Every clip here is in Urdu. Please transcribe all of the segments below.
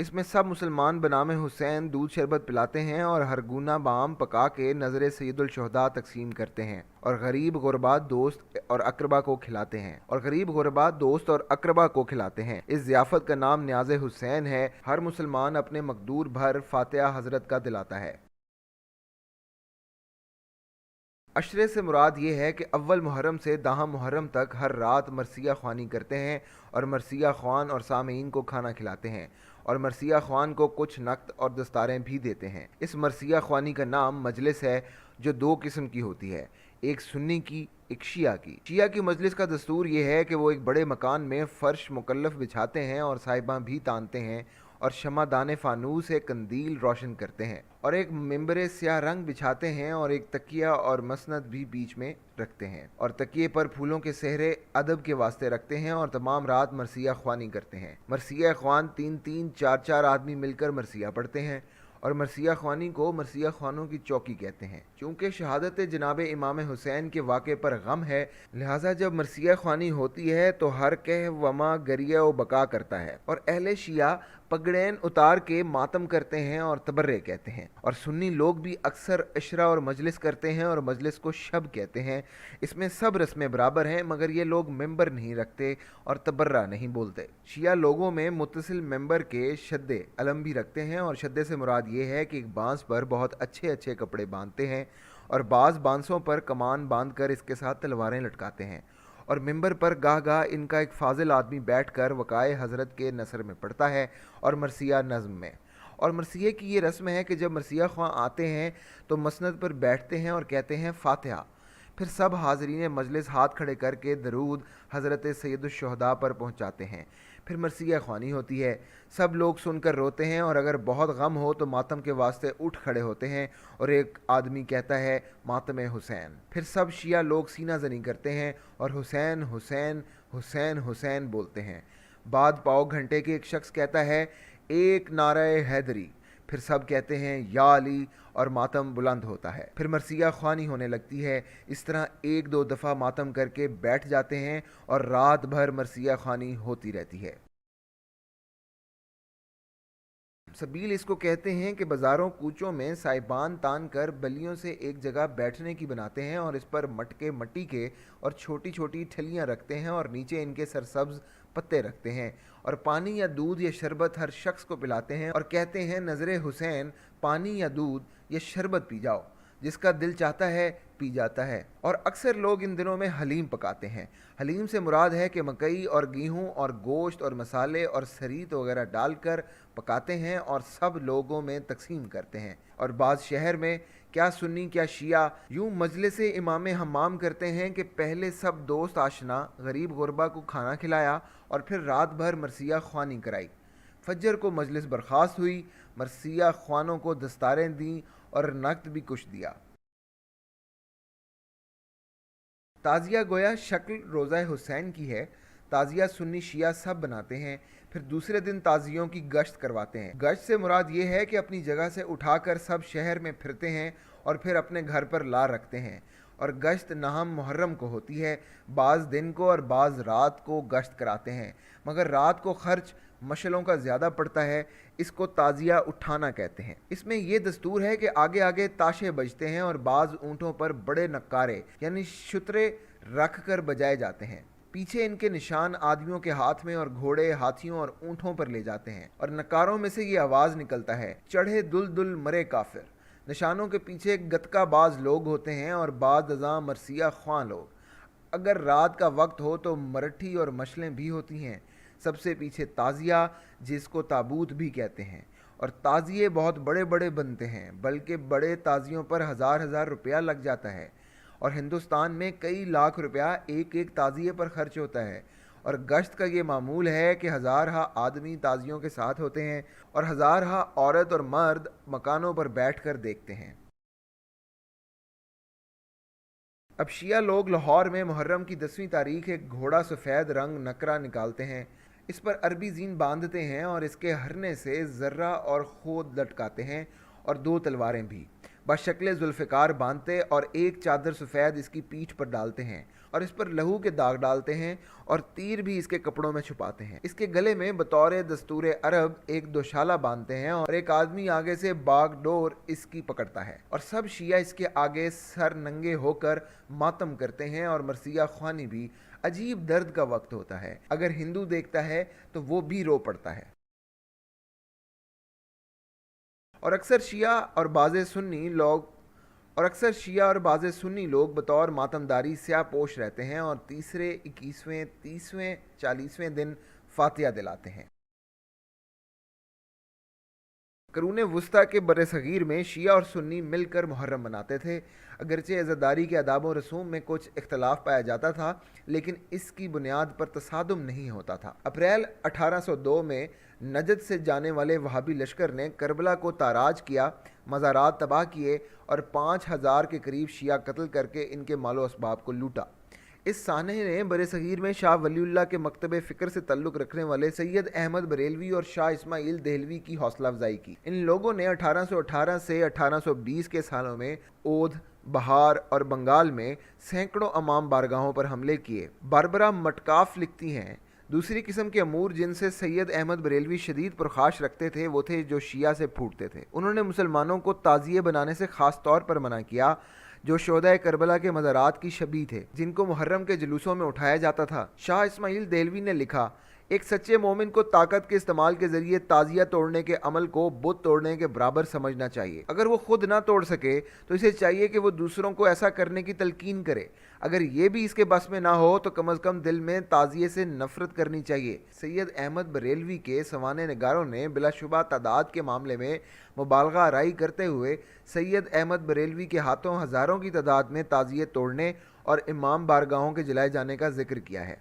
اس میں سب مسلمان بنام حسین دودھ شربت پلاتے ہیں اور ہر گونا بام پکا کے نظر سید الشہداء تقسیم کرتے ہیں اور غریب غربا دوست اور اقربا کو کھلاتے ہیں اس ضیافت کا نام نیاز حسین ہے۔ ہر مسلمان اپنے مقدور بھر فاتحہ حضرت کا دلاتا ہے۔ عشرے سے مراد یہ ہے کہ اول محرم سے 10 محرم تک ہر رات مرثیہ خوانی کرتے ہیں اور مرثیہ خوان اور سامعین کو کھانا کھلاتے ہیں اور مرثیہ خوان کو کچھ نقد اور دستاریں بھی دیتے ہیں۔ اس مرثیہ خوانی کا نام مجلس ہے، جو 2 قسم کی ہوتی ہے، ایک سنی کی، ایک شیعہ کی۔ شیعہ کی مجلس کا دستور یہ ہے کہ وہ ایک بڑے مکان میں فرش مکلف بچھاتے ہیں اور صاحباں بھی تانتے ہیں اور شمع دان فانوس سے قندیل روشن کرتے ہیں اور ایک ممبر سیاہ رنگ بچھاتے ہیں اور ایک تکیہ اور مسند بھی بیچ میں رکھتے ہیں اور تکیے پر پھولوں کے سہرے ادب کے واسطے رکھتے ہیں اور تمام رات مرثیہ خوانی کرتے ہیں۔ مرثیہ خوان 3 4 آدمی مل کر مرثیہ پڑھتے ہیں اور مرثیہ خوانی کو مرثیہ خوانوں کی چوکی کہتے ہیں۔ چونکہ شہادت جناب امام حسین کے واقعے پر غم ہے، لہٰذا جب مرثیہ خوانی ہوتی ہے تو ہر کہہ وما گریہ و بقا کرتا ہے اور اہل شیعہ پگڑین اتار کے ماتم کرتے ہیں اور تبرے کہتے ہیں، اور سنی لوگ بھی اکثر عشرہ اور مجلس کرتے ہیں اور مجلس کو شب کہتے ہیں۔ اس میں سب رسمیں برابر ہیں، مگر یہ لوگ ممبر نہیں رکھتے اور تبرہ نہیں بولتے۔ شیعہ لوگوں میں متصل ممبر کے شدے علم بھی رکھتے ہیں اور شدے سے مراد یہ ہے کہ ایک بانس پر بہت اچھے کپڑے باندھتے ہیں اور بعض بانسوں پر کمان باندھ کر اس کے ساتھ تلواریں لٹکاتے ہیں اور ممبر پر گاہ ان کا ایک فاضل آدمی بیٹھ کر وقائے حضرت کے نثر میں پڑھتا ہے اور مرثیہ نظم میں۔ اور مرثیے کی یہ رسم ہے کہ جب مرثیہ خواں آتے ہیں تو مسند پر بیٹھتے ہیں اور کہتے ہیں فاتحہ، پھر سب حاضرین مجلس ہاتھ کھڑے کر کے درود حضرت سید الشہداء پر پہنچاتے ہیں۔ پھر مرثیہ خوانی ہوتی ہے، سب لوگ سن کر روتے ہیں اور اگر بہت غم ہو تو ماتم کے واسطے اٹھ کھڑے ہوتے ہیں اور ایک آدمی کہتا ہے ماتم حسین۔ پھر سب شیعہ لوگ سینہ زنی کرتے ہیں اور حسین حسین حسین حسین بولتے ہیں۔ بعد پاؤ گھنٹے کے ایک شخص کہتا ہے ایک نعرہ حیدری، پھر سب کہتے ہیں یا علی اور ماتم بلند ہوتا ہے۔ پھر مرثیہ خوانی ہونے لگتی ہے۔ اس طرح 1 2 دفعہ ماتم کر کے بیٹھ جاتے ہیں اور رات بھر مرثیہ خوانی ہوتی رہتی ہے۔ سبیل اس کو کہتے ہیں کہ بازاروں کوچوں میں سائبان تان کر بلیوں سے ایک جگہ بیٹھنے کی بناتے ہیں اور اس پر مٹکے مٹی کے اور چھوٹی ٹھلیاں رکھتے ہیں اور نیچے ان کے سرسبز پتے رکھتے ہیں اور پانی یا دودھ یا شربت ہر شخص کو پلاتے ہیں اور کہتے ہیں نظر حسین پانی یا دودھ یا شربت پی جاؤ، جس کا دل چاہتا ہے پی جاتا ہے۔ اور اکثر لوگ ان دنوں میں حلیم پکاتے ہیں۔ حلیم سے مراد ہے کہ مکئی اور گیہوں اور گوشت اور مسالے اور سریت وغیرہ ڈال کر پکاتے ہیں اور سب لوگوں میں تقسیم کرتے ہیں۔ اور بعض شہر میں کیا سنی کیا شیعہ یوں مجلس امام حمام کرتے ہیں کہ پہلے سب دوست آشنا غریب غربا کو کھانا کھلایا اور پھر رات بھر مرثیہ خوانی کرائی۔ فجر کو مجلس برخاست ہوئی، مرثیہ خوانوں کو دستاریں دیں اور نقد بھی کچھ دیا۔ تعزیہ گویا شکل روزہ حسین کی ہے۔ تعزیہ سنی شیعہ سب بناتے ہیں، پھر دوسرے دن تعزیوں کی گشت کرواتے ہیں۔ گشت سے مراد یہ ہے کہ اپنی جگہ سے اٹھا کر سب شہر میں پھرتے ہیں اور پھر اپنے گھر پر لا رکھتے ہیں، اور گشت نہم محرم کو ہوتی ہے۔ بعض دن کو اور بعض رات کو گشت کراتے ہیں، مگر رات کو خرچ مشلوں کا زیادہ پڑتا ہے، اس کو تعزیہ اٹھانا کہتے ہیں۔ اس میں یہ دستور ہے کہ آگے تاشے بجتے ہیں اور بعض اونٹوں پر بڑے نقارے یعنی شترے رکھ کر بجائے جاتے ہیں۔ پیچھے ان کے نشان آدمیوں کے ہاتھ میں اور گھوڑے ہاتھیوں اور اونٹوں پر لے جاتے ہیں اور نکاروں میں سے یہ آواز نکلتا ہے چڑھے دل دل مرے کافر۔ نشانوں کے پیچھے گتکا باز لوگ ہوتے ہیں اور بعد ازاں مرثیہ خواں لوگ۔ اگر رات کا وقت ہو تو مرٹھی اور مشلیں بھی ہوتی ہیں۔ سب سے پیچھے تعزیہ، جس کو تابوت بھی کہتے ہیں، اور تعزیے بہت بڑے بنتے ہیں، بلکہ بڑے تعزیوں پر ہزار روپیہ لگ جاتا ہے، اور ہندوستان میں کئی لاکھ روپیہ ایک تعزیے پر خرچ ہوتا ہے۔ اور گشت کا یہ معمول ہے کہ 1000 آدمی تعزیوں کے ساتھ ہوتے ہیں اور 1000 عورت اور مرد مکانوں پر بیٹھ کر دیکھتے ہیں۔ اب شیعہ لوگ لاہور میں محرم کی 10ویں تاریخ ایک گھوڑا سفید رنگ نکرا نکالتے ہیں، اس پر عربی زین باندھتے ہیں اور اس کے ہرنے سے ذرہ اور خود لٹکاتے ہیں اور 2 تلواریں بھی بشکل ذوالفقار باندھتے اور ایک چادر سفید اس کی پیٹھ پر ڈالتے ہیں اور اس پر لہو کے داغ ڈالتے ہیں اور تیر بھی اس کے کپڑوں میں چھپاتے ہیں۔ اس کے گلے میں بطور دستور عرب ایک دوشالہ باندھتے ہیں اور ایک آدمی آگے سے باغ ڈور اس کی پکڑتا ہے اور سب شیعہ اس کے آگے سر ننگے ہو کر ماتم کرتے ہیں اور مرثیہ خوانی بھی عجیب درد کا وقت ہوتا ہے۔ اگر ہندو دیکھتا ہے تو وہ بھی رو پڑتا ہے۔ اور اکثر شیعہ اور بعض سنی لوگ بطور ماتمداری سیاہ پوش رہتے ہیں اور تیسرے، 21ویں، 30ویں، 40ویں دن فاتحہ دلاتے ہیں۔ قرون وسطیٰ کے برصغیر میں شیعہ اور سنی مل کر محرم مناتے تھے۔ اگرچہ عزاداری کے آداب و رسوم میں کچھ اختلاف پایا جاتا تھا، لیکن اس کی بنیاد پر تصادم نہیں ہوتا تھا۔ اپریل 1802 میں نجد سے جانے والے وہابی لشکر نے کربلا کو تاراج کیا، مزارات تباہ کیے اور 5000 کے قریب شیعہ قتل کر کے ان کے مال و اسباب کو لوٹا۔ اس سانحے نے برصغیر میں شاہ ولی اللہ کے مکتب فکر سے تعلق رکھنے والے سید احمد بریلوی اور شاہ اسماعیل دہلوی کی حوصلہ افزائی کی۔ ان لوگوں نے 1818 سے 1820 کے سالوں میں اودھ، بہار اور بنگال میں سینکڑوں امام بارگاہوں پر حملے کیے۔ باربرا مٹکاف لکھتی ہیں، دوسری قسم کے امور جن سے سید احمد بریلوی شدید پرخاش رکھتے تھے وہ تھے جو شیعہ سے پھوٹتے تھے۔ انہوں نے مسلمانوں کو تعزیے بنانے سے خاص طور پر منع کیا جو شہدائے کربلا کے مزارات کی شبیہ تھے، جن کو محرم کے جلوسوں میں اٹھایا جاتا تھا۔ شاہ اسماعیل دہلوی نے لکھا، ایک سچے مومن کو طاقت کے استعمال کے ذریعے تعزیہ توڑنے کے عمل کو بت توڑنے کے برابر سمجھنا چاہیے۔ اگر وہ خود نہ توڑ سکے تو اسے چاہیے کہ وہ دوسروں کو ایسا کرنے کی تلقین کرے۔ اگر یہ بھی اس کے بس میں نہ ہو تو کم از کم دل میں تعزیے سے نفرت کرنی چاہیے۔ سید احمد بریلوی کے سوانح نگاروں نے بلا شبہ تعداد کے معاملے میں مبالغہ آرائی کرتے ہوئے سید احمد بریلوی کے ہاتھوں ہزاروں کی تعداد میں تعزیے توڑنے اور امام بارگاہوں کے جلائے جانے کا ذکر کیا ہے۔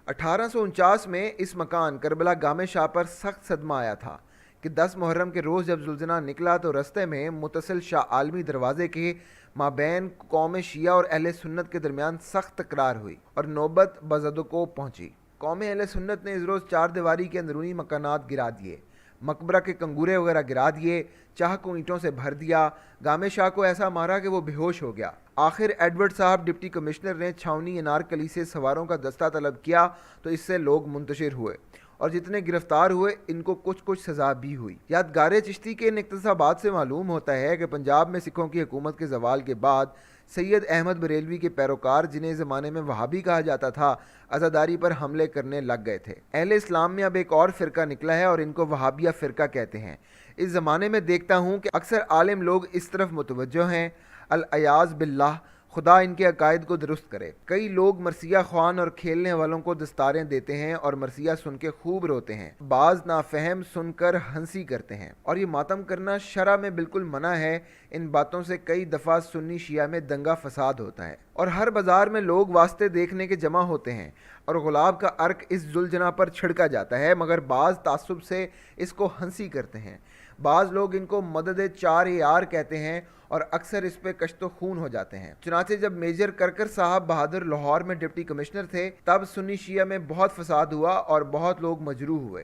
1849 میں اس مکان کربلا گام شاہ پر سخت صدمہ آیا تھا کہ 10 محرم کے روز جب زلزلہ نکلا تو رستے میں متصل شاہ عالمی دروازے کے مابین قوم شیعہ اور اہل سنت کے درمیان سخت تکرار ہوئی اور نوبت بزدکو پہنچی۔ قوم اہل سنت نے اس روز 4 دیواری کے اندرونی مکانات گرا دیے، مقبرہ کے کنگورے وغیرہ گرا دیے، چاہ کو اینٹوں سے بھر دیا، گام شاہ کو ایسا مارا کہ وہ بے ہوش ہو گیا۔ آخر ایڈورڈ صاحب ڈپٹی کمشنر نے چھاونی انارکلی سے سواروں کا دستہ طلب کیا تو اس سے لوگ منتشر ہوئے اور جتنے گرفتار ہوئے ان کو کچھ سزا بھی ہوئی۔ یادگار چشتی کے ان اقتصابات سے معلوم ہوتا ہے کہ پنجاب میں سکھوں کی حکومت کے زوال کے بعد سید احمد بریلوی کے پیروکار جنہیں زمانے میں وہابی کہا جاتا تھا عزاداری پر حملے کرنے لگ گئے تھے۔ اہل اسلام میں اب ایک اور فرقہ نکلا ہے اور ان کو وہابیہ فرقہ کہتے ہیں۔ اس زمانے میں دیکھتا ہوں کہ اکثر عالم لوگ اس طرف متوجہ ہیں، الیاذ باللہ، خدا ان کے عقائد کو درست کرے۔ کئی لوگ مرثیہ خوان اور کھیلنے والوں کو دستاریں دیتے ہیں اور مرثیہ سن کے خوب روتے ہیں، بعض نافہم سن کر ہنسی کرتے ہیں، اور یہ ماتم کرنا شرع میں بالکل منع ہے۔ ان باتوں سے کئی دفعہ سنی شیعہ میں دنگا فساد ہوتا ہے اور ہر بازار میں لوگ واسطے دیکھنے کے جمع ہوتے ہیں اور گلاب کا عرق اس ذوالجناح پر چھڑکا جاتا ہے، مگر بعض تعصب سے اس کو ہنسی کرتے ہیں۔ بعض لوگ ان کو مدد 4 یار کہتے ہیں اور اکثر اس پہ کشت و خون ہو جاتے ہیں۔ چنانچہ جب میجر کرکر صاحب بہادر لاہور میں ڈپٹی کمشنر تھے تب سنی شیعہ میں بہت فساد ہوا اور بہت لوگ مجروح ہوئے۔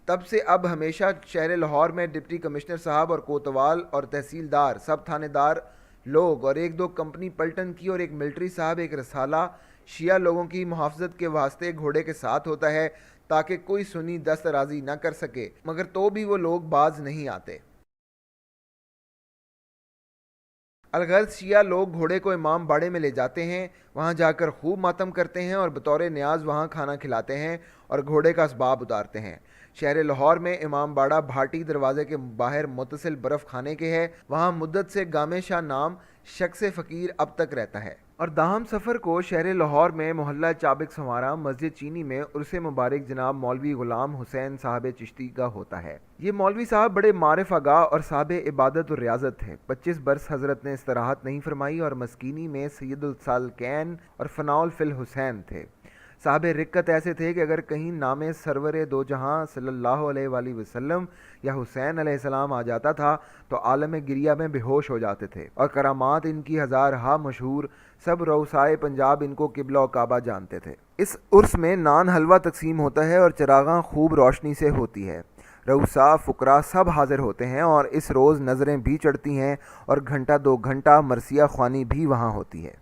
تب سے اب ہمیشہ شہر لاہور میں ڈپٹی کمشنر صاحب اور کوتوال اور تحصیلدار، سب تھانے دار لوگ اور 1-2 کمپنی پلٹن کی اور ایک ملٹری صاحب ایک رسالہ شیعہ لوگوں کی محافظت کے واسطے گھوڑے کے ساتھ ہوتا ہے تاکہ کوئی سنی دست رازی نہ کر سکے، مگر تو بھی وہ لوگ باز نہیں آتے۔ الغرض شیعہ لوگ گھوڑے کو امام باڑے میں لے جاتے ہیں، وہاں جا کر خوب ماتم کرتے ہیں اور بطور نیاز وہاں کھانا کھلاتے ہیں اور گھوڑے کا اسباب اتارتے ہیں۔ شہر لاہور میں امام باڑہ بھاٹی دروازے کے باہر متصل برف کھانے کے ہے، وہاں مدت سے گام شاہ نام شخص فقیر اب تک رہتا ہے۔ اور داہم سفر کو شہر لاہور میں محلہ چابک سنوارا مسجد چینی میں عرس مبارک جناب مولوی غلام حسین صاحب چشتی کا ہوتا ہے۔ یہ مولوی صاحب بڑے معرف آگاہ اور صاحب عبادت اور ریاضت تھے۔ 25 برس حضرت نے استراحت نہیں فرمائی اور مسکینی میں سید السالکین اور فناول فی الحسین تھے۔ صاحب رکت ایسے تھے کہ اگر کہیں نام سرور دو جہاں صلی اللہ علیہ وآلہ وسلم یا حسین علیہ السلام آ جاتا تھا تو عالم گریہ میں بے ہوش ہو جاتے تھے، اور کرامات ان کی ہزارہا مشہور، سب روسائے پنجاب ان کو قبلہ و کعبہ جانتے تھے۔ اس عرس میں نان حلوہ تقسیم ہوتا ہے اور چراغاں خوب روشنی سے ہوتی ہے۔ رؤسا فقراء سب حاضر ہوتے ہیں اور اس روز نظریں بھی چڑھتی ہیں اور گھنٹہ 2 گھنٹہ مرثیہ خوانی بھی وہاں ہوتی ہے۔